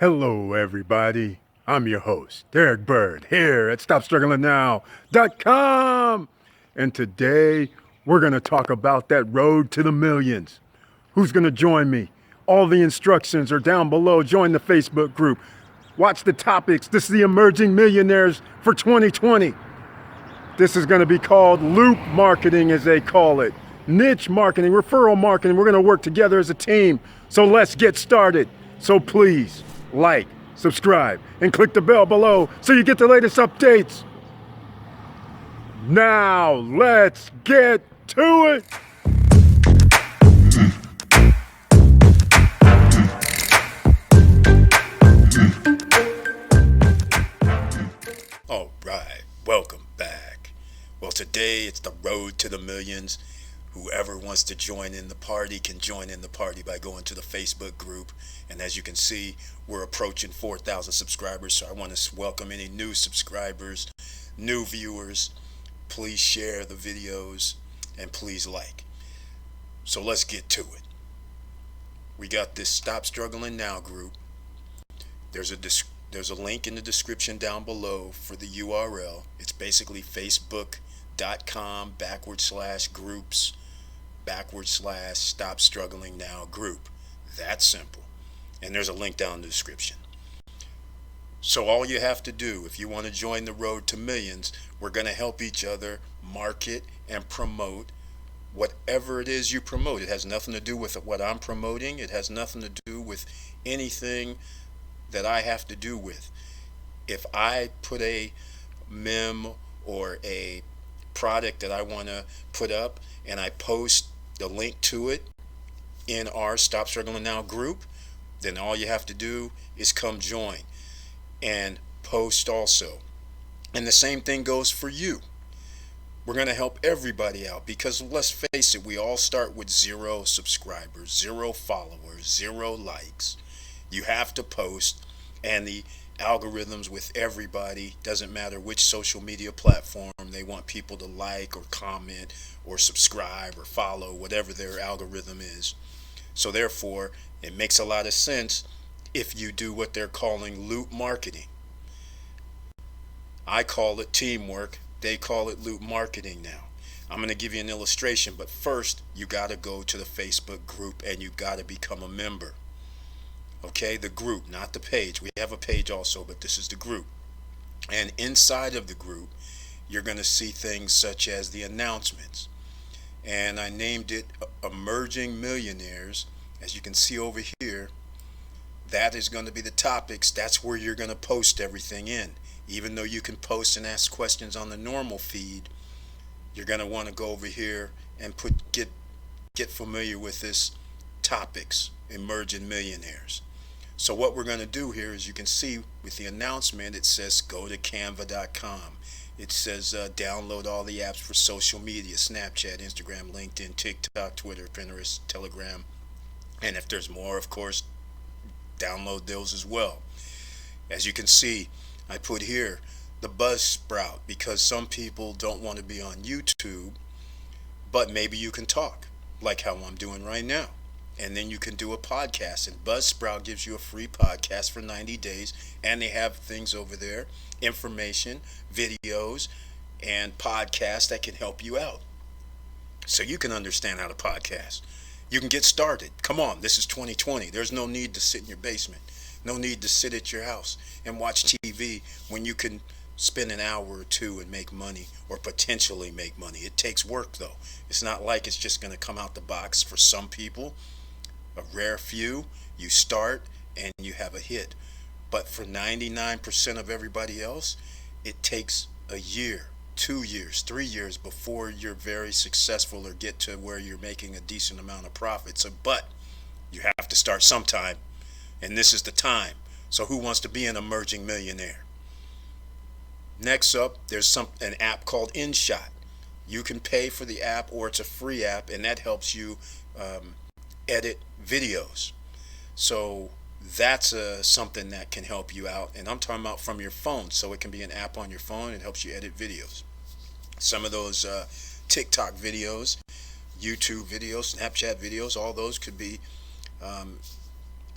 Hello, everybody. I'm your host, Derek Bird, here at StopStrugglingNow.com. And today, we're going to talk about that road to the millions. Who's going to join me? All the instructions are down below. Join the Facebook group. Watch the topics. This is the Emerging Millionaires for 2020. This is going to be called loop marketing, as they call it. Niche marketing, referral marketing. We're going to work together as a team. So let's get started. So please like, subscribe, and click the bell below so you get the latest updates. Now let's get to it. All right, welcome back. Well, today it's the road to the millions. Whoever wants to join in the party can join in the party by going to the Facebook group. And as you can see, we're approaching 4,000 subscribers. So I want to welcome any new subscribers, new viewers. Please share the videos and please like. So let's get to it. We got this Stop Struggling Now group. There's a link in the description down below for the URL. It's basically facebook.com/groups/Stop Struggling Now group. That's simple. And there's a link down in the description. So all you have to do, if you want to join the road to millions, we're going to help each other market and promote whatever it is you promote. It has nothing to do with what I'm promoting. It has nothing to do with anything that I have to do with. If I put a meme or a product that I want to put up and I post the link to it in our Stop Struggling Now group, then all you have to do is come join and post also. And the same thing goes for you. We're going to help everybody out because let's face it, we all start with 0 subscribers, 0 followers, 0 likes. You have to post, and the algorithms with everybody, doesn't matter which social media platform, they want people to like or comment or subscribe or follow, whatever their algorithm is. So therefore, it makes a lot of sense if you do what they're calling loop marketing. I call it teamwork. They call it loop marketing now. I'm going to give you an illustration, but first you got to go to the Facebook group and you got to become a member. Okay, the group, not the page. We have a page also, but this is the group. And inside of the group, you're going to see things such as the announcements. And I named it Emerging Millionaires. As you can see over here, that is going to be the topics. That's where you're going to post everything in. Even though you can post and ask questions on the normal feed, you're going to want to go over here and get familiar with this topics, Emerging Millionaires. So what we're going to do here is, you can see with the announcement, it says go to canva.com. It says download all the apps for social media: Snapchat, Instagram, LinkedIn, TikTok, Twitter, Pinterest, Telegram. And if there's more, of course, download those as well. As you can see, I put here the Buzzsprout because some people don't want to be on YouTube, but maybe you can talk like how I'm doing right now. And then you can do a podcast, and Buzzsprout gives you a free podcast for 90 days, and they have things over there, information, videos, and podcasts that can help you out. So you can understand how to podcast. You can get started. Come on, this is 2020. There's no need to sit in your basement. No need to sit at your house and watch TV when you can spend an hour or two and make money, or potentially make money. It takes work though. It's not like it's just going to come out the box. For some people, a rare few, you start and you have a hit. But for 99% of everybody else, it takes a year, 2 years, 3 years before you're very successful or get to where you're making a decent amount of profit. So, but you have to start sometime, and this is the time. So who wants to be an emerging millionaire? Next up, there's an app called InShot. You can pay for the app, or it's a free app, and that helps you edit videos. So that's something that can help you out, and I'm talking about from your phone. So it can be an app on your phone. It helps you edit videos. Some of those TikTok videos, YouTube videos, Snapchat videos, all those could be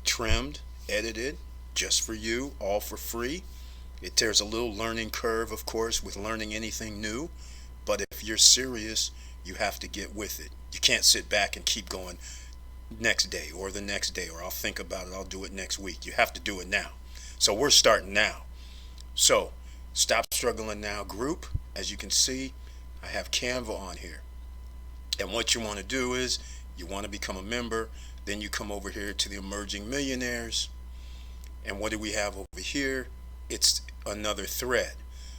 trimmed, edited, just for you, all for free. There's a little learning curve, of course, with learning anything new. But if you're serious, you have to get with it. You can't sit back and keep going next day or the next day, or I'll think about it, I'll do it next week. You have to do it now. So we're starting now. So Stop Struggling Now group. As you can see, I have Canva on here. And what you want to do is you want to become a member. Then you come over here to the Emerging Millionaires. And what do we have over here? It's another thread.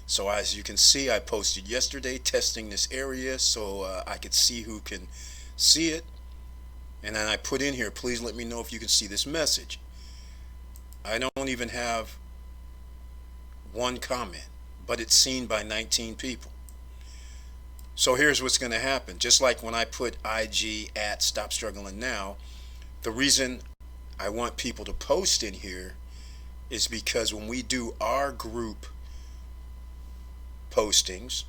So as you can see, I posted yesterday testing this area so I could see who can see it. And then I put in here, please let me know if you can see this message. I don't even have one comment, but it's seen by 19 people. So here's what's going to happen. Just like when I put IG at Stop Struggling Now, the reason I want people to post in here is because when we do our group postings,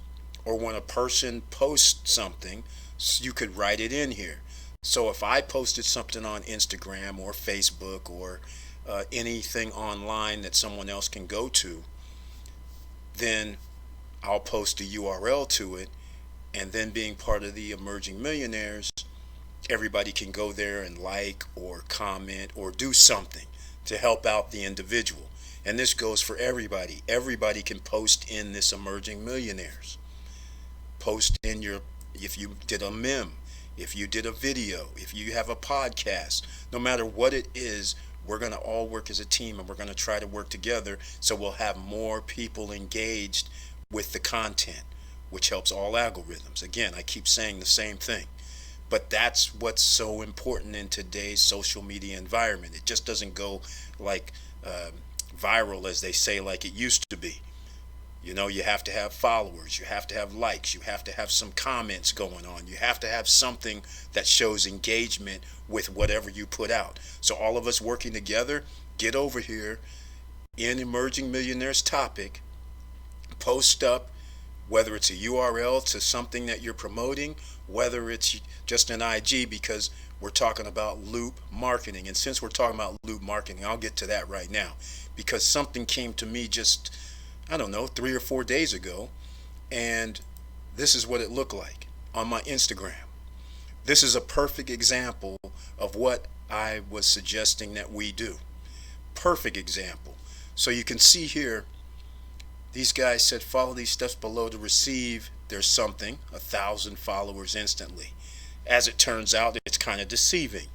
or when a person posts something, you could write it in here. So if I posted something on Instagram or Facebook or anything online that someone else can go to, then I'll post a URL to it, and then being part of the Emerging Millionaires, everybody can go there and like or comment or do something to help out the individual. And this goes for everybody. Everybody can post in this Emerging Millionaires. Post in your, if you did a meme, if you did a video, if you have a podcast, no matter what it is, we're going to all work as a team, and we're going to try to work together so we'll have more people engaged with the content, which helps all algorithms. Again, I keep saying the same thing, but that's what's so important in today's social media environment. It just doesn't go like viral, as they say, like it used to be. You know, you have to have followers, you have to have likes, you have to have some comments going on, you have to have something that shows engagement with whatever you put out. So all of us working together, get over here in Emerging Millionaires topic, post up, whether it's a URL to something that you're promoting, whether it's just an IG, because we're talking about loop marketing. And since we're talking about loop marketing, I'll get to that right now, because something came to me just, I don't know, 3 or 4 days ago, and this is what it looked like on my Instagram. This is a perfect example of what I was suggesting that we do. Perfect example. So you can see here, these guys said follow these steps below to receive, there's something, 1,000 followers instantly. As it turns out, it's kind of deceiving.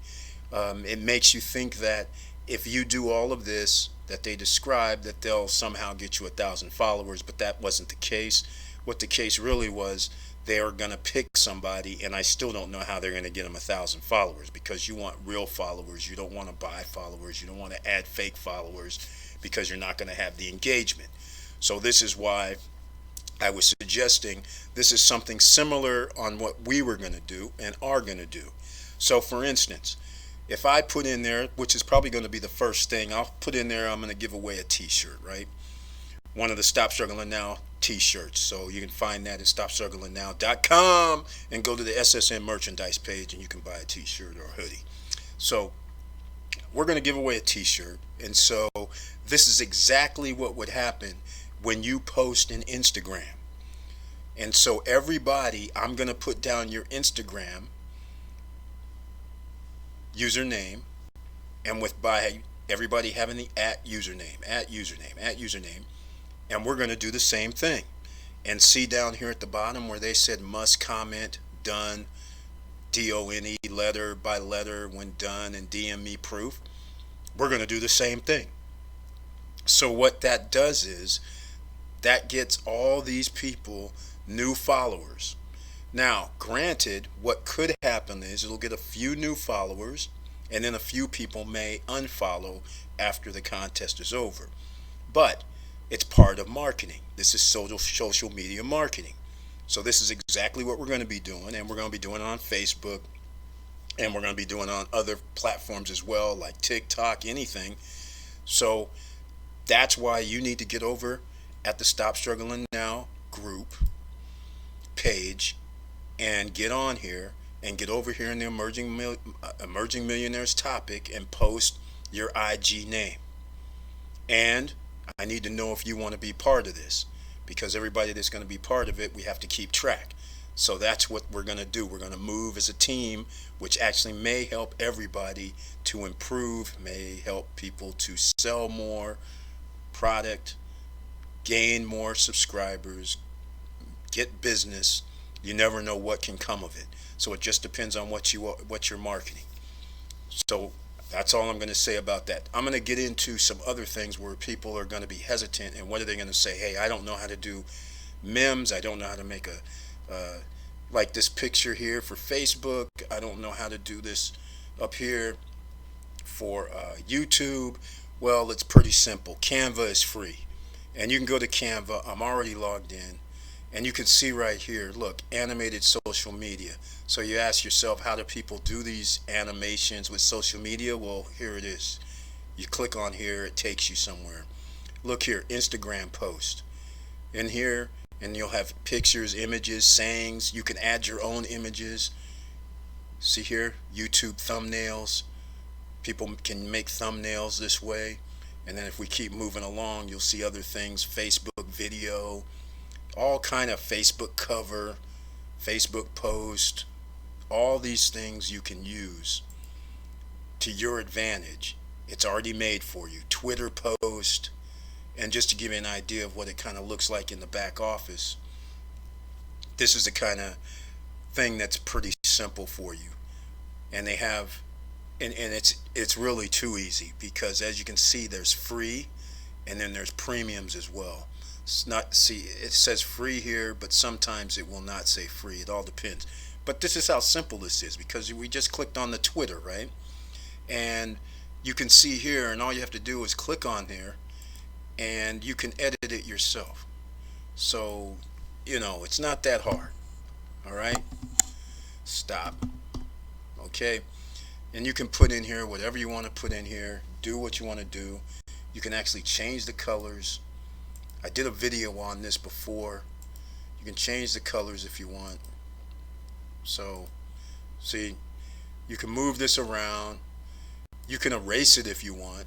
It makes you think that if you do all of this that they describe, that they'll somehow get you 1,000 followers, but that wasn't the case. What the case really was, they are going to pick somebody, and I still don't know how they're going to get them 1,000 followers, because you want real followers. You don't want to buy followers. You don't want to add fake followers, because you're not going to have the engagement. So this is why I was suggesting this is something similar on what we were going to do and are going to do. So for instance, if I put in there, which is probably going to be the first thing, I'll put in there, I'm going to give away a t-shirt, right? One of the Stop Struggling Now t-shirts. So you can find that at stopstrugglingnow.com and go to the SSN merchandise page, and you can buy a t-shirt or a hoodie. So we're going to give away a t-shirt. And so this is exactly what would happen when you post in Instagram. And so everybody, I'm going to put down your Instagram username, and with by everybody having the at username, and we're going to do the same thing. And see down here at the bottom where they said must comment, done, DONE, letter by letter when done, and DM me proof. We're going to do the same thing. So what that does is that gets all these people new followers. Now, granted, what could happen is it'll get a few new followers, and then a few people may unfollow after the contest is over. But it's part of marketing. This is social media marketing. So this is exactly what we're going to be doing, and we're going to be doing it on Facebook, and we're going to be doing it on other platforms as well, like TikTok, anything. So that's why you need to get over at the Stop Struggling Now group page and get on here and get over here in the Emerging Millionaires topic and post your IG name. And I need to know if you want to be part of this, because everybody that's going to be part of it, we have to keep track. So that's what we're going to do. We're going to move as a team, which actually may help everybody to improve, may help people to sell more product, gain more subscribers, get business. You never know what can come of it. So it just depends on what you're marketing. So that's all I'm going to say about that. I'm going to get into some other things where people are going to be hesitant, and what are they going to say? Hey, I don't know how to do memes. I don't know how to make like this picture here for Facebook. I don't know how to do this up here for YouTube. Well, it's pretty simple. Canva is free, and you can go to Canva. I'm already logged in, and you can see right here, look, animated social media. So you ask yourself, how do people do these animations with social media? Well, here it is. You click on here, it takes you somewhere. Look here, Instagram post. In here, and you'll have pictures, images, sayings. You can add your own images. See here, YouTube thumbnails. People can make thumbnails this way. And then if we keep moving along, you'll see other things, Facebook video, all kind of Facebook cover, Facebook post, all these things you can use to your advantage. It's already made for you. Twitter post. And just to give you an idea of what it kind of looks like in the back office, this is the kind of thing that's pretty simple for you. And they have, and it's really too easy, because as you can see, there's free, and then there's premiums as well. It's not, see, it says free here, but sometimes it will not say free. It all depends. But this is how simple this is, because we just clicked on the Twitter, right? And you can see here, and all you have to do is click on there, and you can edit it yourself. So, it's not that hard. All right? Stop. Okay? And you can put in here whatever you want to put in here. Do what you want to do. You can actually change the colors. I did a video on this before. You can change the colors if you want. So, see, you can move this around. You can erase it if you want.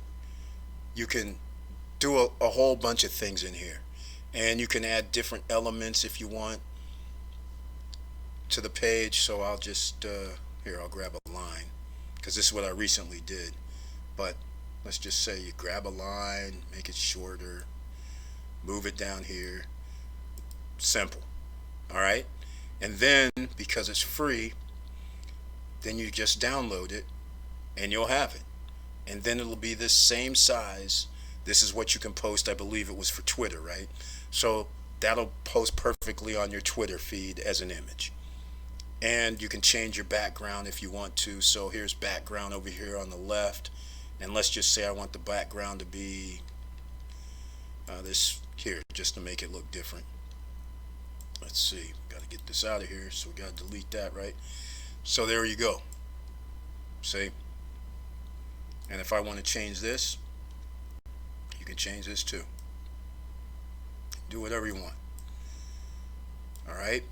You can do a whole bunch of things in here. And you can add different elements if you want to the page. So I'll just, here, I'll grab a line, because this is what I recently did. But let's just say you grab a line, make it shorter, move it down here. Simple. All right? And then, because it's free, then you just download it and you'll have it. And then it'll be this same size. This is what you can post. I believe it was for Twitter, right? So that'll post perfectly on your Twitter feed as an image. And you can change your background if you want to. So here's background over here on the left. And let's just say I want the background to be this here, just to make it look different. Let's see. Got to get this out of here. So we got to delete that, right? So there you go. See? And if I want to change this, you can change this too. Do whatever you want. All right?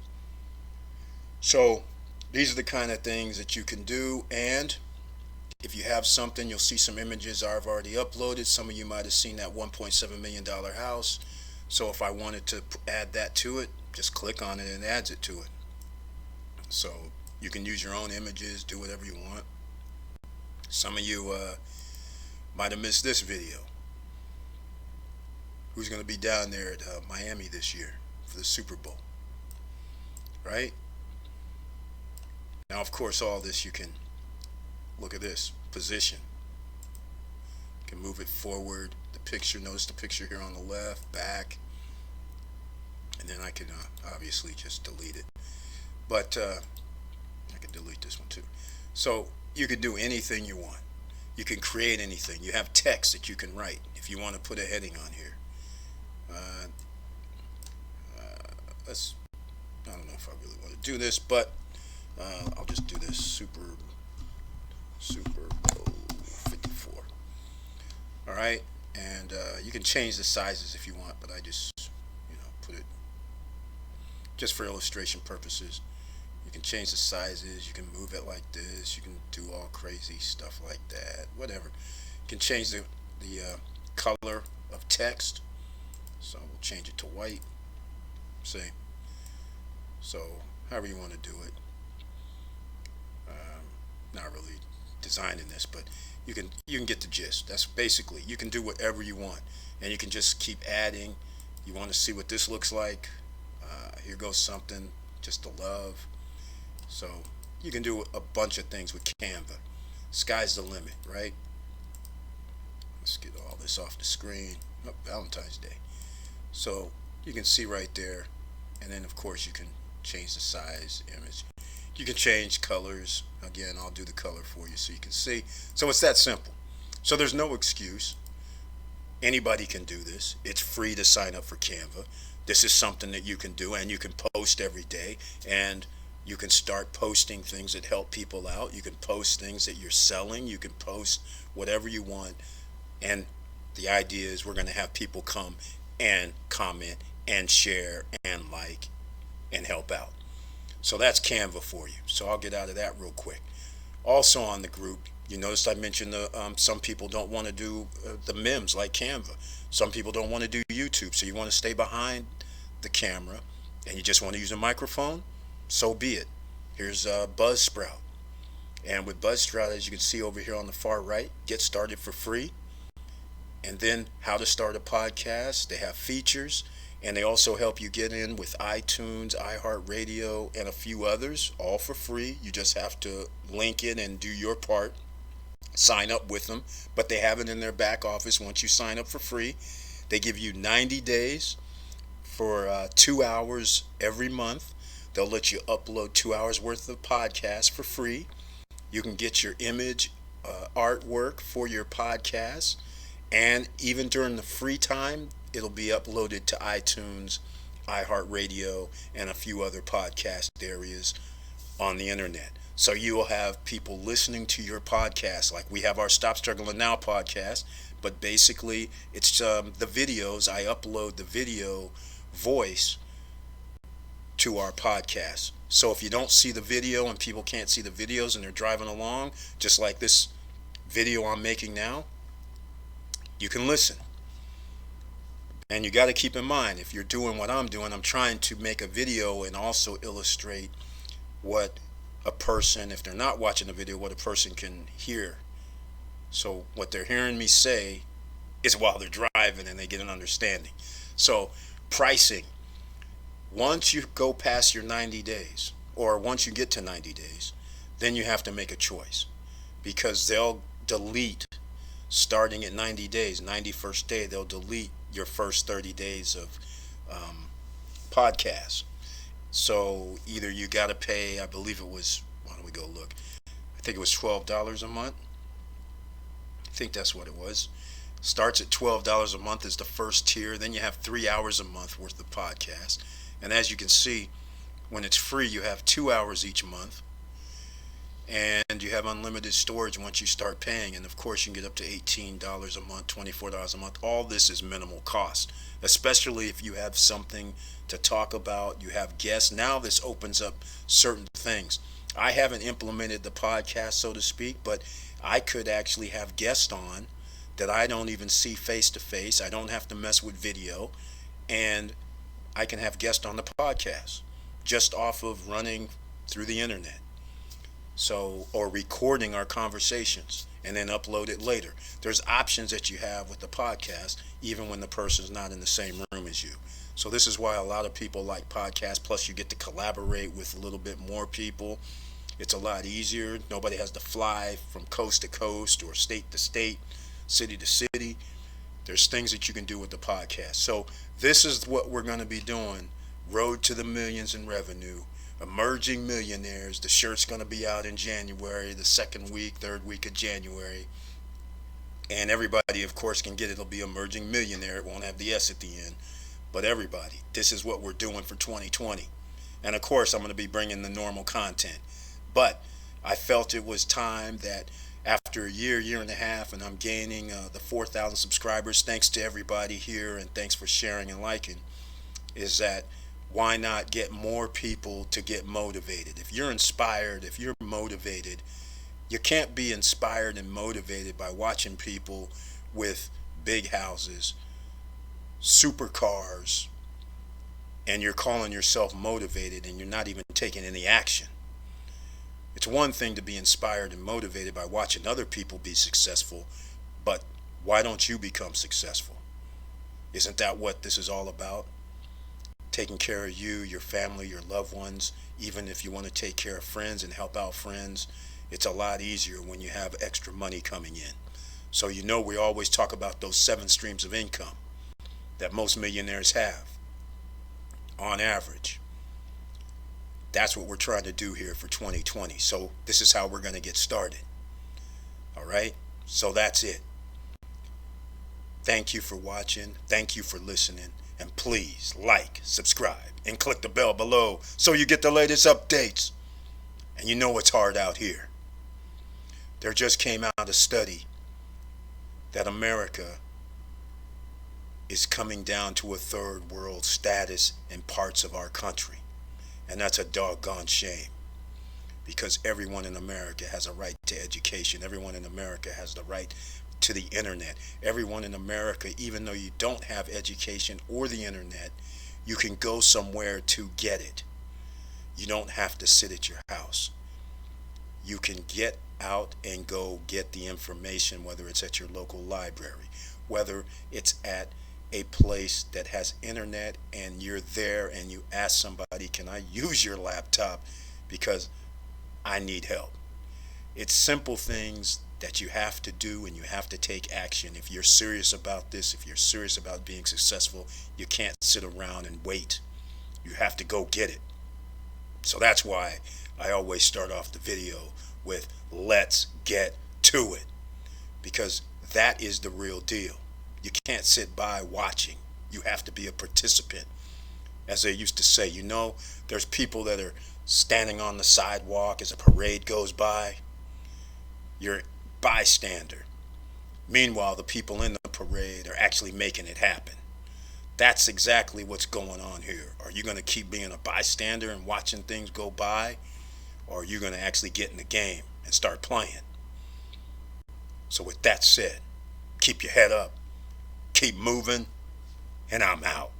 So these are the kind of things that you can do. And if you have something, you'll see some images I've already uploaded. Some of you might have seen that $1.7 million house. So if I wanted to add that to it, just click on it and it adds it to it. So you can use your own images, do whatever you want. Some of you might have missed this video. Who's going to be down there at Miami this year for the Super Bowl? Right? Now, of course, all this you can look at this position. You can move it forward. The picture, notice the picture here on the left, back. And then I can obviously just delete it. But I can delete this one too. So you can do anything you want. You can create anything. You have text that you can write if you want to put a heading on here. I don't know if I really want to do this, but I'll just do this. Super Bowl 54. All right, and you can change the sizes if you want, but I just put it just for illustration purposes. You can change the sizes. You can move it like this. You can do all crazy stuff like that. Whatever. You can change the color of text. So we'll change it to white. See? So however you want to do it. Not really designing this, but you can get the gist. That's basically, you can do whatever you want, and you can just keep adding. You want to see what this looks like? Here goes something just to love. So you can do a bunch of things with Canva. Sky's the limit, right? Let's get all this off the screen. Oh, Valentine's Day. So you can see right there, and then of course you can change the size, image. You can change colors. Again, I'll do the color for you so you can see. So it's that simple. So there's no excuse. Anybody can do this. It's free to sign up for Canva. This is something that you can do, and you can post every day, and you can start posting things that help people out. You can post things that you're selling. You can post whatever you want. And the idea is we're going to have people come and comment and share and like and help out. So that's Canva for you. So I'll get out of that real quick. Also on the group, you noticed I mentioned some people don't want to do the memes like Canva. Some people don't want to do YouTube. So you want to stay behind the camera and you just want to use a microphone? So be it. Here's Buzzsprout. And with Buzzsprout, as you can see over here on the far right, get started for free. And then how to start a podcast. They have features. And they also help you get in with iTunes, iHeartRadio, and a few others, all for free. You just have to link it and do your part. Sign up with them. But they have it in their back office once you sign up for free. They give you 90 days for 2 hours every month. They'll let you upload 2 hours worth of podcasts for free. You can get your image artwork for your podcast. And even during the free time, it'll be uploaded to iTunes, iHeartRadio, and a few other podcast areas on the internet. So you will have people listening to your podcast, like we have our Stop Struggling Now podcast, but basically it's the videos. I upload the video voice to our podcast. So if you don't see the video and people can't see the videos and they're driving along, just like this video I'm making now, you can listen. And you got to keep in mind, if you're doing what I'm doing, I'm trying to make a video and also illustrate what a person, if they're not watching the video, what a person can hear. So what they're hearing me say is while they're driving and they get an understanding. So pricing. Once you go past your 90 days, or once you get to 90 days, then you have to make a choice. Because they'll delete, starting at 90 days, 91st day, they'll delete your first 30 days of podcasts. So either you got to pay, I believe it was, why don't we go look? I think it was $12 a month. I think that's what it was. Starts at $12 a month is the first tier. Then you have 3 hours a month worth of podcasts. And as you can see, when it's free, you have 2 hours each month. And you have unlimited storage once you start paying. And of course, you can get up to $18 a month, $24 a month. All this is minimal cost, especially if you have something to talk about, you have guests. Now this opens up certain things. I haven't implemented the podcast, so to speak, but I could actually have guests on that I don't even see face to face. I don't have to mess with video, and I can have guests on the podcast just off of running through the internet. So, or recording our conversations and then upload it later. There's options that you have with the podcast, even when the person's not in the same room as you. So this is why a lot of people like podcasts. Plus you get to collaborate with a little bit more people. It's a lot easier. Nobody has to fly from coast to coast or state to state, city to city. There's things that you can do with the podcast. So this is what we're going to be doing. Road to the Millions in Revenue. Emerging Millionaires. The shirt's going to be out in January, the second week, third week of January. And everybody, of course, can get it. It'll be Emerging Millionaire. It won't have the S at the end. But everybody, this is what we're doing for 2020. And of course, I'm going to be bringing the normal content. But I felt it was time that after a year and a half, and I'm gaining the 4,000 subscribers, thanks to everybody here, and thanks for sharing and liking, is that why not get more people to get motivated? If you're inspired, if you're motivated, you can't be inspired and motivated by watching people with big houses, supercars and you're calling yourself motivated and you're not even taking any action. It's one thing to be inspired and motivated by watching other people be successful, but why don't you become successful? Isn't that what this is all about? Taking care of you, your family, your loved ones. Even if you want to take care of friends and help out friends, it's a lot easier when you have extra money coming in. So you know we always talk about those 7 streams of income that most millionaires have on average. That's what we're trying to do here for 2020. So this is how we're going to get started. All right? So that's it. Thank you for watching. Thank you for listening. And please like, subscribe, and click the bell below so you get the latest updates. And you know it's hard out here. There just came out a study that America is coming down to a third world status in parts of our country. And that's a doggone shame, because everyone in America has a right to education. Everyone in America has the right to the internet. Everyone in America, even though you don't have education or the internet, you can go somewhere to get it. You don't have to sit at your house. You can get out and go get the information, whether it's at your local library, whether it's at a place that has internet and you're there and you ask somebody, can I use your laptop because I need help. It's simple things that you have to do, and you have to take action. If you're serious about this, if you're serious about being successful, you can't sit around and wait. You have to go get it. So that's why I always start off the video with let's get to it, because that is the real deal. You can't sit by watching. You have to be a participant. As they used to say, you know, there's people that are standing on the sidewalk as a parade goes by. You're a bystander. Meanwhile, the people in the parade are actually making it happen. That's exactly what's going on here. Are you going to keep being a bystander and watching things go by? Or are you going to actually get in the game and start playing? So with that said, keep your head up, keep moving, and I'm out.